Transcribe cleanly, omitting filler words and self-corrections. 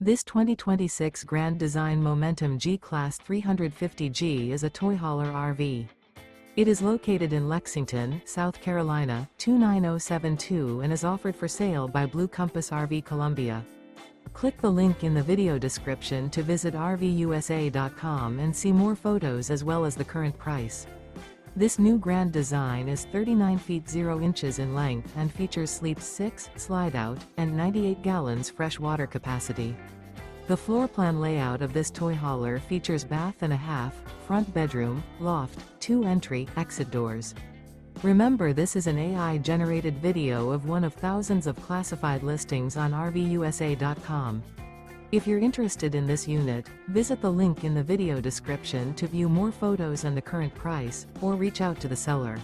This 2026 Grand Design Momentum G-Class 350G is a toy hauler RV. It is located in Lexington, South Carolina, 29072 and is offered for sale by Blue Compass RV Columbia. Click the link in the video description to visit RVUSA.com and see more photos as well as the current price. This new grand design is 39 feet 0 inches in length and features Sleep 6, Slideout, and 98 gallons fresh water capacity. The floor plan layout of this toy hauler features bath and a half, front bedroom, loft, 2 entry, exit doors. Remember, this is an AI-generated video of one of thousands of classified listings on RVUSA.com. If you're interested in this unit, visit the link in the video description to view more photos and the current price, or reach out to the seller.